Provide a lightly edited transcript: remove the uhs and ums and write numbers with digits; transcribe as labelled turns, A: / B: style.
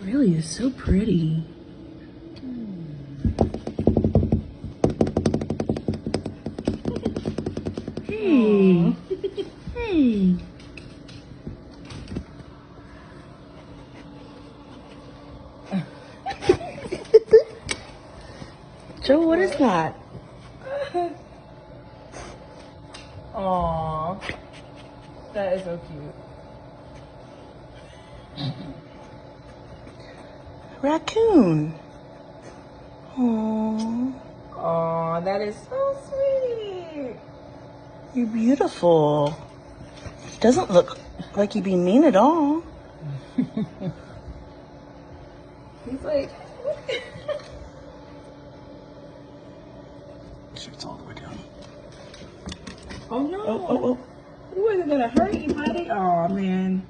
A: really is so pretty. Hey. Hey. Joe, what is that?
B: Aww. That is so cute.
A: Raccoon. Aww.
B: Aw, that is so sweet.
A: You're beautiful. Doesn't look like you'd be mean at all.
B: He's like...
A: Shirt's all the way down.
B: Oh no.
A: Oh.
B: He wasn't gonna hurt you, buddy. Oh man.